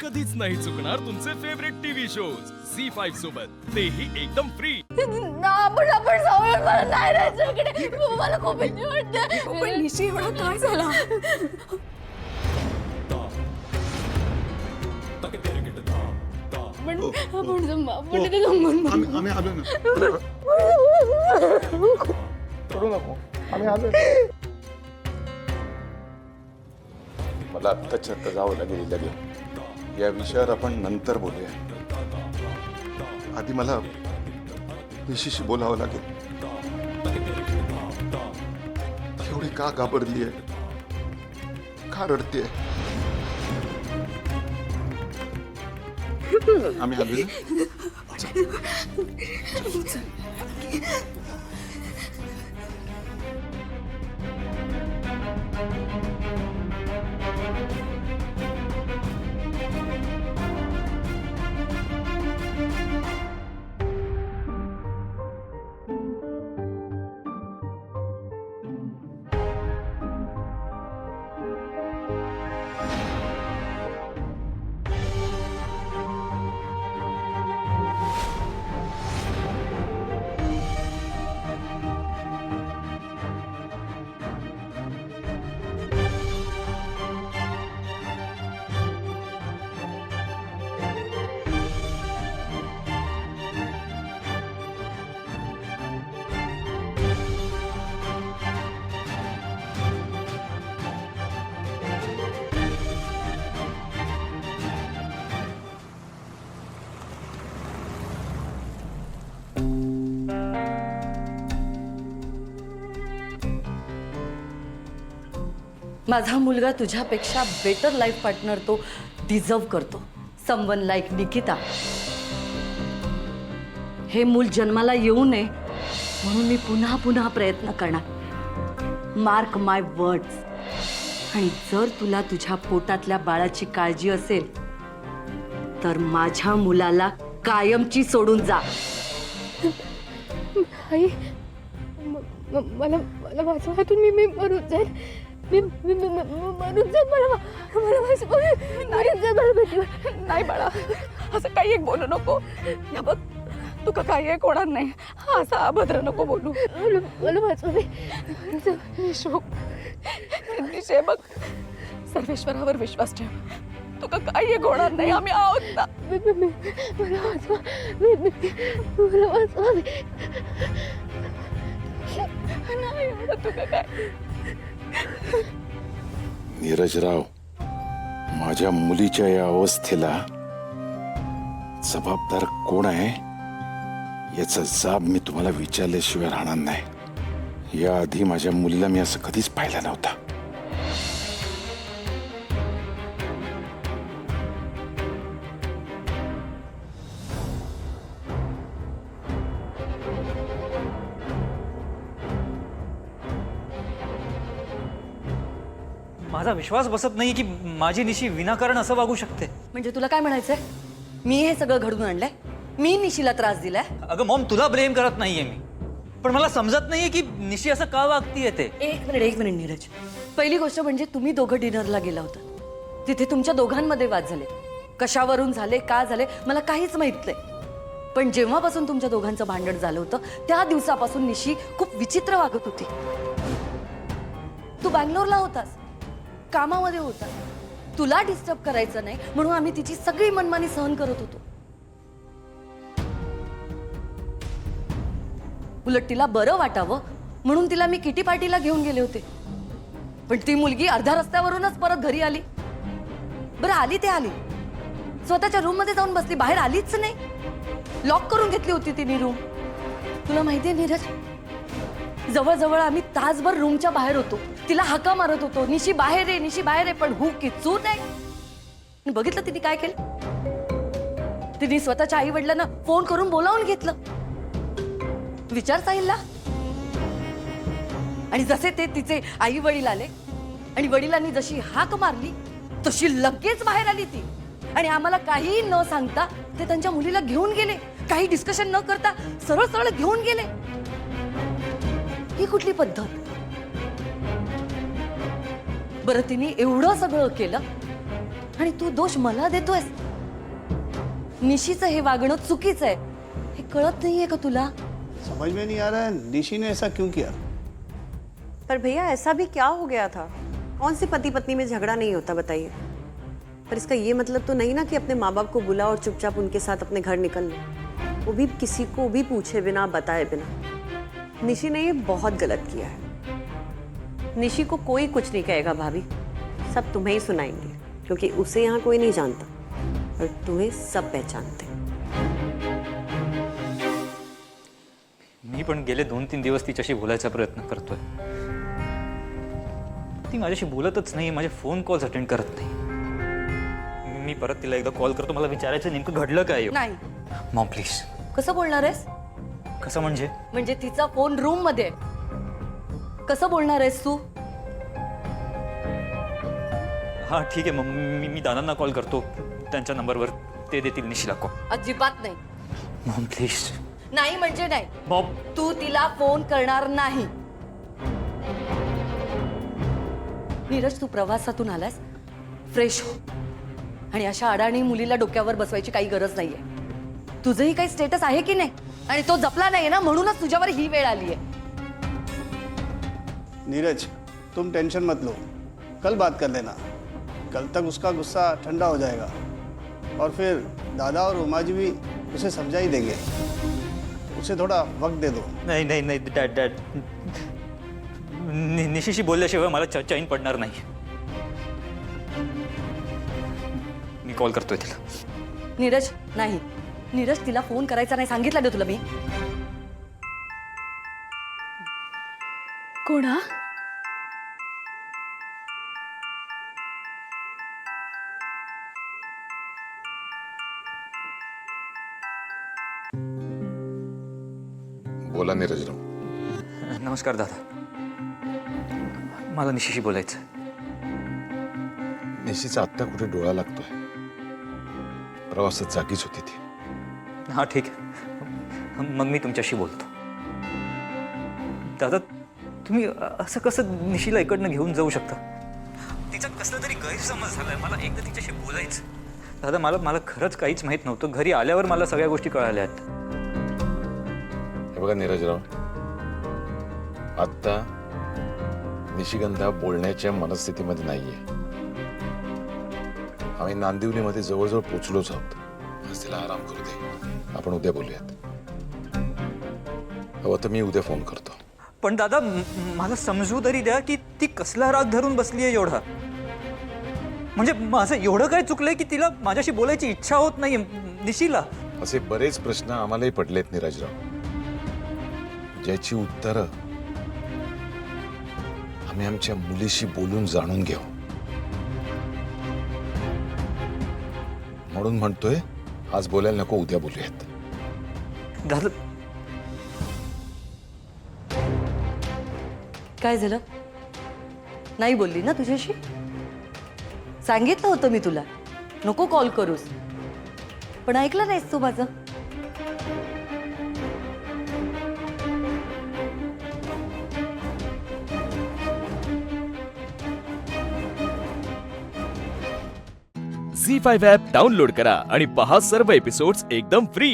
कधीच नाही चुकणार तुमचे फेवरेट टीव्ही शोज झी5 सोबत, तेही एकदम फ्री. आपण जाऊया, मला नाही राहायचं इकडे. मला खूप भीती वाटते. पण निशी एवढा काय झाला? आपण तिथे थांबून आम्ही आलो ना. करू नको, आम्ही आलो. मला आत्ताच्या आत्ता जावं लागेल. लगेच या विषयावर आपण नंतर बोलूया. आधी मला निशीशी बोलावं लागेल. एवढी का घाबरली आहे, का रडते? आम्ही आलो ना. माझा मुलगा तुझ्यापेक्षा बेटर लाईफ पार्टनर तो डिझर्व करतो. Someone like Nikita. हे मूल जन्माला येऊ नये म्हणून मी पुन्हा पुन्हा प्रयत्न करणार. मार्क माय वर्ड्स. आणि जर तुला तुझ्या पोटातल्या बाळाची काळजी असेल तर माझ्या मुलाला कायमची सोडून जा. आई, मला वाचवातून मी मरून जाईल. मी मरून जाईल. मला नाही बाळा, असं काही एक बोलू नको. या बघ, तू का काही एक होणार नाही. असं अभद्र नको बोलू. मला वाचवा. निशे बघ, सर्वेश्वरावर विश्वास ठेव. तू का काही एक होणार नाही. आम्ही आहोत ना. मला वाचवा. मला वाचवा. नाही एवढं तू का काय. नीरजराव, माझ्या मुलीच्या या अवस्थेला जबाबदार कोण आहे याचा जाब मी तुम्हाला विचारल्याशिवाय राहणार नाही. याआधी माझ्या मुलीला मी असं कधीच पाहिलं नव्हता. माझा विश्वास बसत नाही की माझी निशी विनाकारण असं वागू शकते. म्हणजे तुला काय म्हणायचंय? मी हे सगळं घडवून आणलंय? मी निशीला त्रास दिलाय? अगं मॉम, तुला ब्लेम करत नाहीये मी, पण मला समजत नाहीये की निशी असं का वागतीये ते. एक मिनिट नीरज. पहिली गोष्ट म्हणजे तुम्ही दोघं डिनरला गेला होता. तिथे तुमच्या दोघांमध्ये वाद झाले. कशावरून झाले, का झाले मला काहीच माहित नाही. पण जेव्हापासून तुमच्या दोघांचं भांडण झालं होतं त्या दिवसापासून निशी खूप विचित्र वागत होती. तू बँगलोरला होतास, कामामध्ये होता. तुला डिस्टर्ब करायचं नाही म्हणून आम्ही तिची सगळी मनमानी सहन करत होतो. उलट तिला बरं वाटावं म्हणून तिला मी किटी पार्टीला घेऊन गेले होते. पण ती मुलगी अर्ध्या रस्त्यावरूनच परत घरी आली. बरं आली ते आली, स्वतःच्या रूम मध्ये जाऊन बसली, बाहेर आलीच नाही. लॉक करून घेतली होती तिने रूम. तुला माहितीये नीरज, जवळजवळ आम्ही तासभर रूमच्या बाहेर होतो. तिला हाका मारत होतो, निशी बाहेर आहे, निशी बाहेर आहे, पण हू किचू नाही. बघितलं तिने काय केलं? तिने स्वतःच्या आई वडिलांना फोन करून बोलावून घेतलं. विचार साहिलला. आणि जसे ते तिचे आई वडील आले आणि वडिलांनी जशी हाक मारली तशी लगेच बाहेर आली ती. आणि आम्हाला काही न सांगता ते त्यांच्या मुलीला घेऊन गेले. काही डिस्कशन न करता सरळ सरळ घेऊन गेले. ही कुठली पद्धत? बरं, तिने एवढं सगळं केलं आणि तू दोष मला देतोयस. निशीचं हे वागणं चुकीचं आहे हे कळत नाहीये का तुला? समझ में नहीं आ रहा है निशी ने ऐसा क्यों किया। पर भैया ऐसा भी क्या हो गया था? कौन से पति पत्नी में झगड़ा नहीं होता बताइए। पर इसका ये मतलब तो नहीं ना कि अपने माँ बाप को बुला और चुपचाप उनके साथ अपने घर निकल लो, वो भी किसी को भी पूछे बिना बताए बिना। निशी ने ये बहुत गलत किया है। निशी को कोई कुछ नहीं कहेगा भाभी, सब तुम्हें ही सुनाएंगे क्योंकि उसे यहाँ कोई नहीं जानता और तुम्हें सब पहचानते। मी पण गेले 2-3 दिवस तिच्याशी बोलायचा प्रयत्न करतोय. ती माझ्याशी बोलतच नाही, माझे फोन कॉल्स अटेंड करत नाही. मी परत तिला एकदा कॉल करतो, मला विचारायचं नेमकं घडलं काय. नाही. Maugham please. कसं बोलणार आहेस? कसं म्हणजे? म्हणजे तिचा फोन रूम मध्ये आहे. कसं बोलणार आहेस तू? हां ठीक आहे, मग मी दादांना कॉल करतो, त्यांच्या नंबरवर ते देतील निशीला कॉल. अजिबात नाही. Maugham please. नाही म्हणजे नाही. मॉम. तू तिला फोन करणार नाही. नीरज, तू प्रवासातून आलास, फ्रेश हो. आणि अशा अडाणी मुलीला डोक्यावर बसवायची काही गरज नाहीये. तुझंही काही स्टेटस आहे की नाही, आणि तो जपला नाहीये ना, म्हणूनच तुझ्यावर ही वेळ आलीये. नीरज तुम टेंशन मत लो, कल बात कर लेना। कल तक उसका गुस्सा ठंडा हो जाएगा और फिर दादा और उमा जी भी उसे समझा ही देंगे। उसे थोड़ा वक्त दे दो। नाही नाही नाही डॅड, निशीशी बोलल्याशिवाय मला चैन पडणार नाही. मी कॉल करतोय तिला. नीरज नाही. नीरज, तिला फोन करायचा नाही सांगितलं ना तुला मी. कोणा? बोला नीरजराव. नमस्कार दादा, मला निशीशी बोलायचं. निशीचा आत्ता कुठे डोळा लागतोय? प्रवासात जागीच होती ती. हां ठीक आहे, मग मी तुमच्याशी बोलतो. दादा, तुम्ही असं कसं निशीला इकडनं घेऊन जाऊ शकता? तिचा कसला तरी गैरसमज झालाय, मला एकदा तिच्याशी बोलायचं. दादा, मला खरंच काहीच माहित नव्हतं. घरी आल्यावर मला सगळ्या गोष्टी कळाल्या आहेत. हे बघा नीरजराव, आत्ता निशिगंधा बोलण्याच्या मनस्थितीमध्ये नाहीये. आम्ही नांदिवलीमध्ये जवळजवळ पोचलोच आहोत. आज तिला आराम करू दे, आपण उद्या बोलूयात. हवं तर मी उद्या फोन करतो. पण दादा, मला समजू तरी द्या की ती कसला राग धरून बसली आहे एवढा. म्हणजे माझं एवढं काय चुकलंय की तिला माझ्याशी बोलायची इच्छा होत नाही निशीला? असे बरेच प्रश्न आम्हालाही पडलेत नीरजराव, ज्याची उत्तरं आम्ही आमच्या मुलीशी बोलून जाणून घेऊ. म्हणून म्हणतोय, आज बोलायला नको, उद्या बोलूयात. दादा, काय झालं? नाही बोलली ना तुझ्याशी? सांगितलं होतं मी तुला नको कॉल करूस, पण ऐकलं नाहीस तू माझं. झी5 ॲप डाउनलोड करा आणि पहा सर्व एपिसोड्स एकदम फ्री.